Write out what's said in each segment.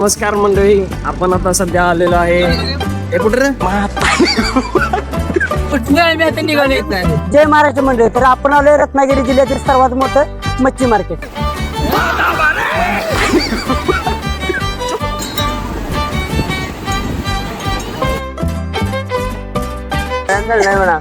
नमस्कार मंडळी, आपण आता सध्या आलेलो आहे कुठे रे? जय महाराष्ट्र मंडळी. तर आपण आलोय रत्नागिरी जिल्ह्यातील सर्वात मोठं मच्छी मार्केट. नाही म्हणा.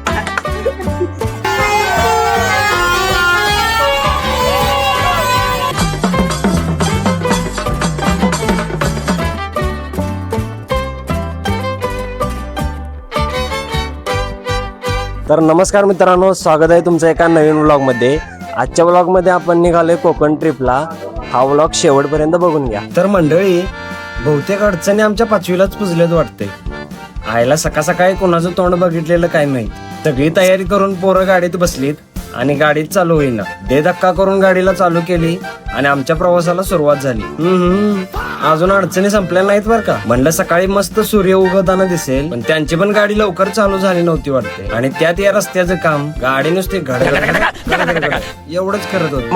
तर नमस्कार मित्रांनो, स्वागत आहे तुमचं एका नवीन व्लॉगमध्ये. आजच्या व्लॉगमध्ये आपण निघालोय कोकण ट्रिपला. हा व्लॉग शेवटपर्यंत बघून घ्या. तर मंडळी, बहुतेक अडचणी आमच्या पाचवीलाच पुजल्यात वाटते. आईला सकाळ सकाळी कोणाचं तोंड बघितलेलं काय माहित. सगळी तयारी करून पोरं गाडीत बसलीत आणि गाडीत चालू होईना. दे धक्का करून गाडीला चालू केली आणि आमच्या प्रवासाला सुरुवात झाली. अजून अडचणी संपल्या नाहीत बरं का. म्हणलं सकाळी मस्त सूर्य उगवताना दिसेल, पण त्यांची पण गाडी लवकर चालू झाली नव्हती वाटते. आणि त्यात या रस्त्याचं काम, गाडी नुसती एवढंच करत होती.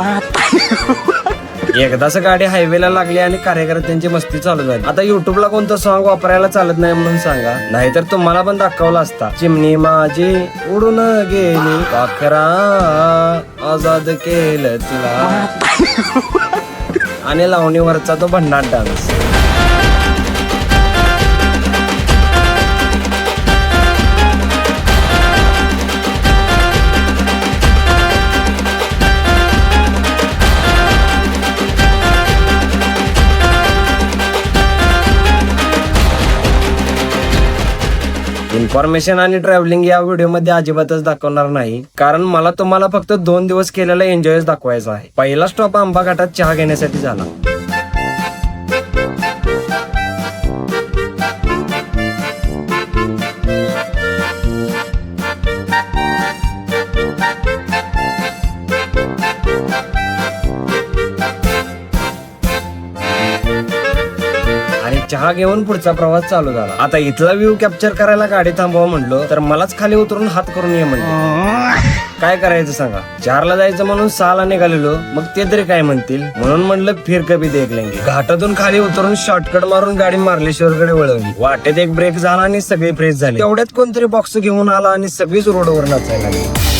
एकदाच गाडी हायवेला लागली आणि कार्यकर्त्यांची मस्ती चालू झाली. आता युट्यूबला कोणतं सॉन्ग वापरायला चालत नाही म्हणून सांगा, नाहीतर तुम्हाला पण दाखवला असता. चिमणी माझी उडून गेली, पाखरा आजाद केलं तुला, आणि लावणीवरचा तो भन्नाट डान्स. इन्फॉर्मेशन आणि ट्रॅव्हलिंग या व्हिडिओ मध्ये अजिबातच दाखवणार नाही, कारण मला तुम्हाला फक्त 2 दिवस केलेला एन्जॉयच दाखवायचा आहे. पहिला स्टॉप आंबा घाटात चहा घेण्यासाठी झाला. चहा घेऊन पुढचा प्रवास चालू झाला. आता इथला व्ह्यू कॅप्चर करायला गाडी थांबवा म्हणलो तर मलाच खाली उतरून हात करून ये म्हणलं. काय करायचं सांगा. 4ला जायचं म्हणून 6ला निघालेलो, मग ते तरी काय म्हणतील म्हणून म्हणलं फिर कभी देख लेंगे. घाटातून खाली उतरून शॉर्टकट मारून गाडी मार्लेश्वरकडे वळवली. वाटेत एक ब्रेक झाला आणि सगळी फ्रेश झाली. तेवढ्यात कोणतरी बॉक्स घेऊन आला आणि सगळीच रोडवर नाचायला लागली.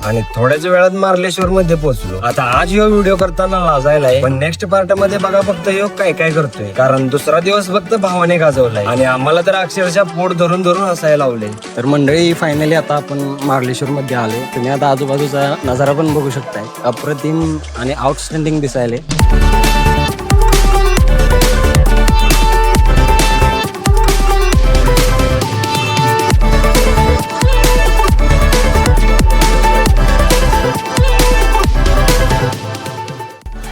आणि थोड्याच वेळात मार्लेश्वर मध्ये पोहोचलो. आता आज ह्यो व्हिडिओ करताना लाजायला आहे, पण नेक्स्ट पार्ट मध्ये बघा फक्त ह्यो काय काय करतोय. कारण दुसरा दिवस फक्त भावाने गाजवलाय आणि आम्हाला तर अक्षरशः पोट धरून धरून हसायला लावले. तर मंडळी, फायनली आता आपण मार्लेश्वर मध्ये आलो. तुम्ही आता आजूबाजूचा नजारा पण बघू शकताय. अप्रतिम आणि आउटस्टँडिंग दिसायले.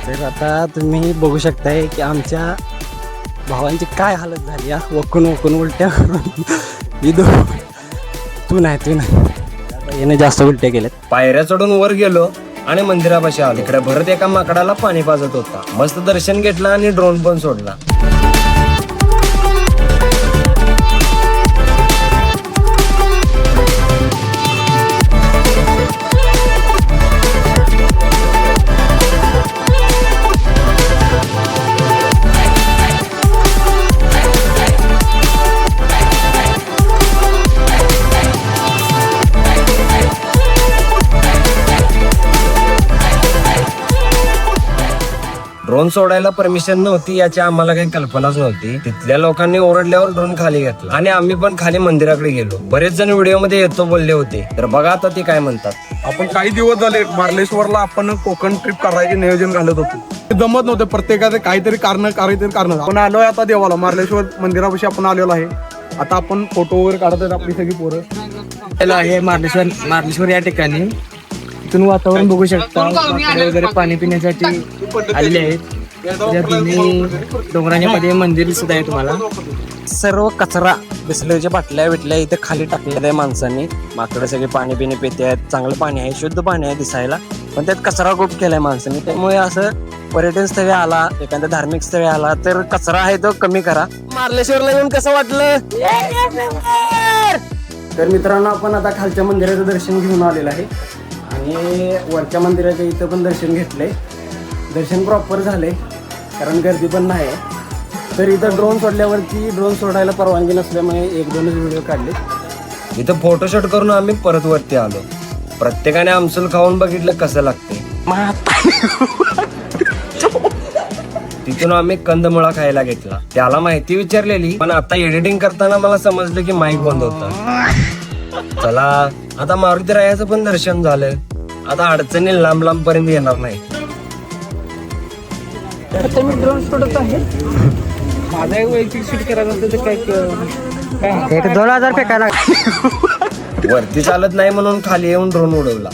तर आता तुम्ही बघू शकताय की आमच्या भावांची काय हालत झाली. वकून वकून उलट्या करून. तू नाही याने जास्त उलट्या केल्यात. पायऱ्या चढून वर गेलो आणि मंदिरापाशी आलो. इकडे भरत एका माकडाला पाणी पाजत होता. मस्त दर्शन घेतलं आणि ड्रोन पण सोडला. ड्रोन सोडायला परमिशन नव्हती याची आम्हाला काही कल्पनाच नव्हती. तिथल्या लोकांनी ओरडल्यावर ड्रोन खाली घेतला आणि आम्ही पण खाली मंदिराकडे गेलो. बरेच जण व्हिडिओ मध्ये येतो बोलले होते, तर बघा आता ते काय म्हणतात. आपण काही दिवस झाले मार्लेश्वरला आपण कोकण ट्रिप करायचे नियोजन घालत होतो. ते जमत नव्हते. प्रत्येकाचे काहीतरी कारण आपण आलोय आता देवाला. मार्लेश्वर मंदिरापाशी आपण आलेलो आहे. आता आपण फोटो वगैरे काढत आहेत आपली सगळी पोरं. आहे मार्लेश्वर या ठिकाणी. इथून वातावरण बघू शकता. वगैरे पाणी पिण्यासाठी आलेले आहेत. डोंगराच्या मध्ये मंदिर सुद्धा आहे तुम्हाला. सर्व कचरा बिस्लरीच्या बाटल्या बिटल्या इथे खाली टाकलेल्या आहे माणसांनी. माकडं सगळे पाणी पिणे पिते आहेत. चांगलं पाणी आहे, शुद्ध पाणी आहे दिसायला, पण त्यात कचरा खूप केलाय माणसांनी. त्यामुळे असं पर्यटन स्थळी आला, एखाद्या धार्मिक स्थळी आला तर कचरा आहे तो कमी करा. मार्लेश्वरला येऊन कसं वाटलं? तर मित्रांनो, आपण आता खालच्या मंदिराचं दर्शन घेऊन आलेलं आहे आणि वरच्या मंदिराच्या इथं पण दर्शन घेतलंय. दर्शन प्रॉपर झाले कारण गर्दी पण नाही. तर इथं ड्रोन सोडल्यावरती ड्रोन सोडायला परवानगी नसल्यामुळे 1-2 व्हिडिओ काढले. इथं फोटोशूट करून आम्ही परत वरती आलो. प्रत्येकाने आमसूल खाऊन बघितलं कसं लागते. तिथून आम्ही कंदमुळा खायला घेतला. त्याला माहिती विचारलेली, पण आता एडिटिंग करताना मला समजलं की माईक बंद होता. चला आता मारुती रायाचं पण दर्शन झालं. आता अडचणी लांब लांब पर्यंत येणार नाही. मी ड्रोन सोडत आहे. माझा एक वैयक्तिक शूट करायचं असतं तर काय 1-2 फेकायला. वरती चालत नाही म्हणून खाली येऊन ड्रोन उडवला.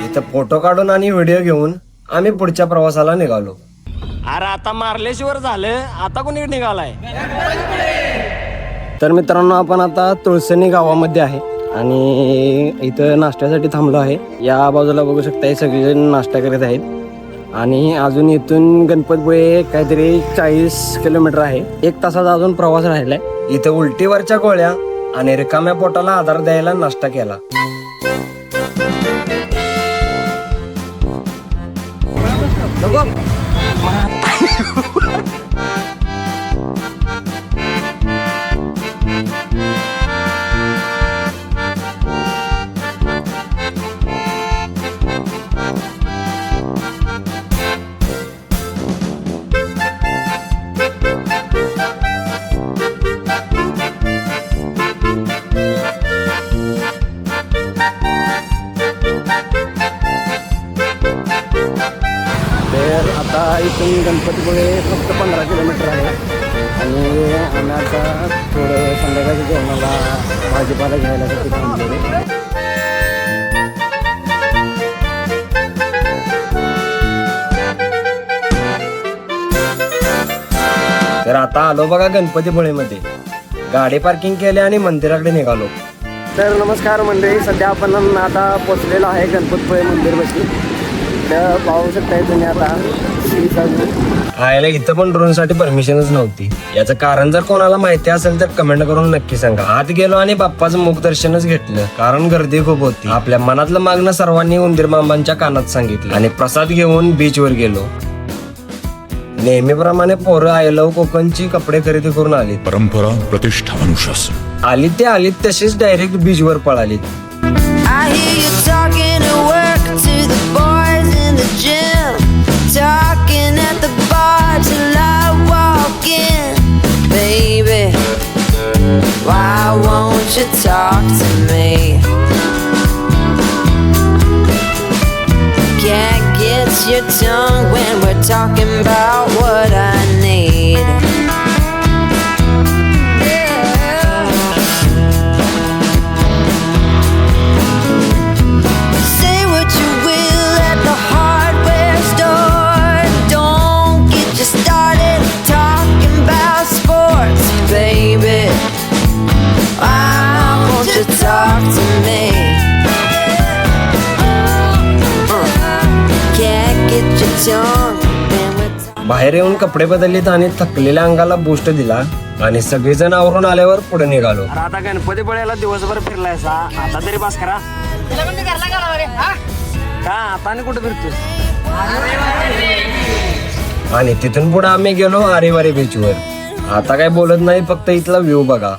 इथं फोटो काढून आणि व्हिडिओ घेऊन आम्ही पुढच्या प्रवासाला निघालो. अरे आता मार्लेश्वर झालं, आता कोणी निघालाय? तर मित्रांनो, आपण आता तुळसणी गावामध्ये आहे आणि इथं नाश्त्यासाठी थांबलो आहे. या बाजूला बघू शकता सगळेजण नाश्ता करत आहेत आणि अजून इथून गणपतपुळे काहीतरी 40 किलोमीटर आहे. 1 तासाचा अजून प्रवास राहिलाय. इथं उलटीवरच्या गोळ्या आणि रिकाम्या पोटाला आधार द्यायला नाश्ता केला. तर आता इथून गणपतीपुळे फक्त 15 किलोमीटर आहे आणि आम्ही आता थोडं संध्याकाळच्या जेवणाला भाजीपाला घ्यायलासाठी थांबलेलो. तर आता आलो बघा गणपतीपुळेमध्ये. गाडी पार्किंग केली आणि मंदिराकडे निघालो. तर नमस्कार मंडळी, सध्या आपण आता पोचलेलो आहे गणपतीपुळे मंदिरपाशी. पाहू शकताय तुम्ही आता खायला. इथं पण ड्रोन साठी परमिशनच नव्हती. याचं कारण जर कोणाला माहिती असेल तर कमेंट करून नक्की सांगा. आत गेलो आणि बाप्पाचं मुख दर्शनच घेतलं कारण गर्दी खूप होती. आपल्या मनातलं मागणं सर्वांनी उंदीर मामांच्या कानात सांगितलं आणि प्रसाद घेऊन बीच वर गेलो. नेहमीप्रमाणे पोरं आय लव्ह कोकणची कपडे खरेदी करून आली. परंपरा, प्रतिष्ठा, अनुशासन. आली तशीच डायरेक्ट बीच वर पळाली. Talking at the bar till I walk in. Baby, why won't you talk to me? Can't get your tongue when we're talking about what I need. Say what you will at the hardware store. Don't get you started talking about sports, baby. Why won't you talk to me? Can't get your tongue when we're talking. बाहेर येऊन कपडे बदललीत आणि थकलेल्या अंगाला boost दिला आणि सगळेजण आवरून आल्यावर पुढे निघालो. आता गणपतीपुळ्याला दिवसभर फिरलायसा, आता तरी बस करा. का आता आणि कुठे फिरतोस? आणि तिथून पुढे आम्ही गेलो आरेवारे बीचवर. आता काय बोलत नाही, फक्त इथला व्ह्यू बघा.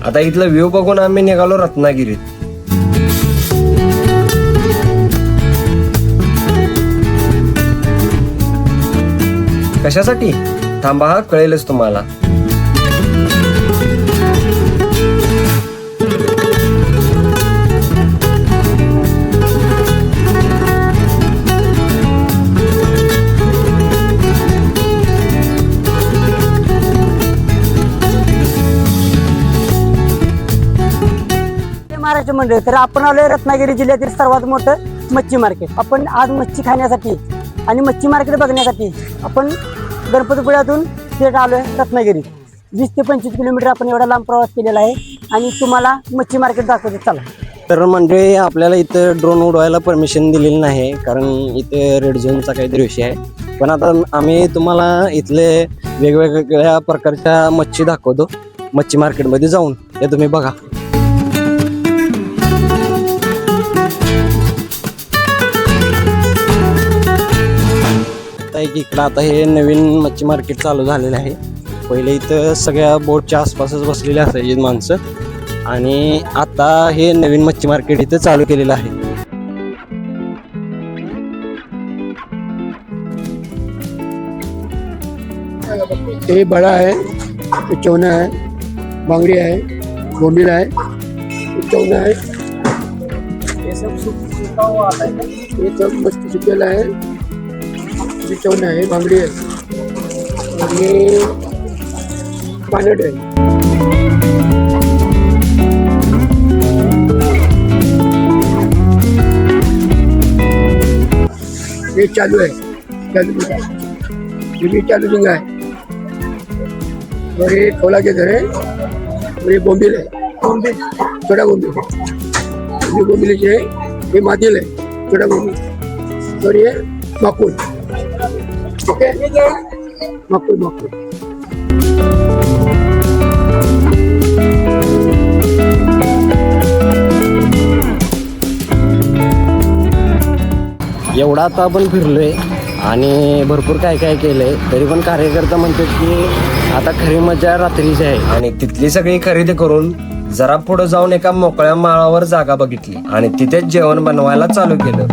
आता इथलं व्ह्यू बघून आम्ही निघालो रत्नागिरीत. कशासाठी थांबा, हा कळेलच तुम्हाला. महाराष्ट्र मंडळ. तर आपण आलोय रत्नागिरी जिल्ह्यातील सर्वात मोठं मच्छी मार्केट. आपण आज मच्छी खाण्यासाठी आणि मच्छी मार्केट बघण्यासाठी आपण गणपतीपुळ्यातून थेट आलोय रत्नागिरी. 20 ते 25 किलोमीटर आपण एवढा लांब प्रवास केलेला आहे आणि तुम्हाला मच्छी मार्केट दाखवते. चला. तर मंडळी, आपल्याला इथं ड्रोन उडवायला परमिशन दिलेली नाही, कारण इथे रेड झोनचा काहीतरी विषय आहे. पण आता आम्ही तुम्हाला इथले वेगवेगळ्या प्रकारच्या मच्छी दाखवतो मच्छी मार्केटमध्ये जाऊन. हे तुम्ही बघा. इकडं आता हे नवीन मच्छी मार्केट चालू झालेलं आहे. पहिले इथं सगळ्या बोटच्या आसपासच बसलेली असायची माणसं, आणि आता हे नवीन मच्छी मार्केट इथं चालू केलेलं आहे. ये बड़ा है, ये चौना है, बांगड़ी है, बोंबिल है, ये चौना है, ये सब मस्त सुकेला है, ये चौना है, बांगड़ी है, और ये पानट है. ये चालू है, ये भी चालू झींगा है, और ये खोला के घर है, और ये बोंबिल है, छोटा बोंबिल, ये बोंबिल है, ये मादिल है, छोटा बोंबिल, और ये माकुल. ओके, माकुल माकुल. एवढा आता आपण फिरलोय आणि भरपूर काय काय केलंय, तरी पण कार्यकर्ता म्हणतात की आता खरी मजा रात्रीची आहे. आणि तिथली सगळी खरेदी करून जरा पुढे जाऊन एका मोकळ्या माळावर जागा बघितली आणि तिथेच जेवण बनवायला चालू केलं.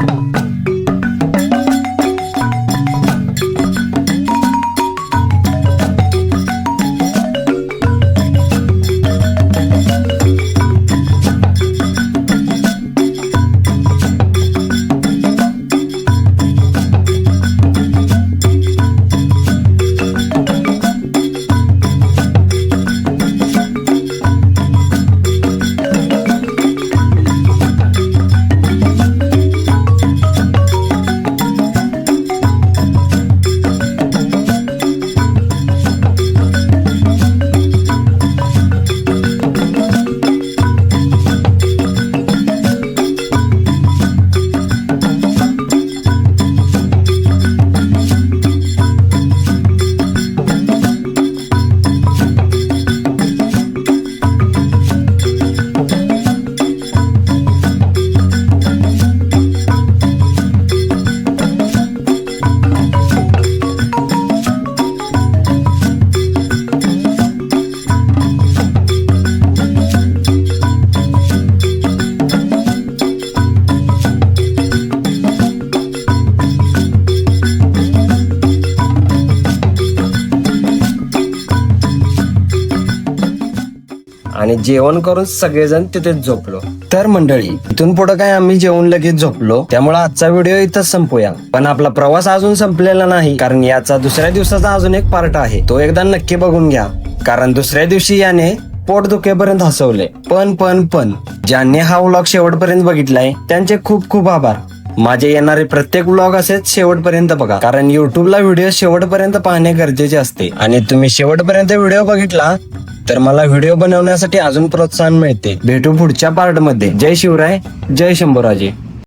आणि जेवण करून सगळेजण तिथेच झोपलो. तर मंडळी, इथून पुढे काय आम्ही जेवण लगेच झोपलो, त्यामुळे आजचा व्हिडिओ इथंच संपूया. पण आपला प्रवास अजून संपलेला नाही, कारण याचा दुसऱ्या दिवसाचा अजून एक पार्ट आहे, तो एकदा नक्की बघून घ्या. कारण दुसऱ्या दिवशी याने पोट दुखेपर्यंत हसवले. पण ज्यांनी हा व्लॉग शेवटपर्यंत बघितलाय त्यांचे खूप खूप आभार. माझे येणारे प्रत्येक व्लॉग असेच शेवटपर्यंत बघा, कारण युट्यूबला व्हिडिओ शेवटपर्यंत पाहणे गरजेचे असते. आणि तुम्ही शेवटपर्यंत व्हिडिओ बघितला तर मला व्हिडिओ बनवण्यासाठी अजून प्रोत्साहन मिळते. भेटू पुढच्या पार्ट मध्ये. जय शिवराय, जय शंभूराजे.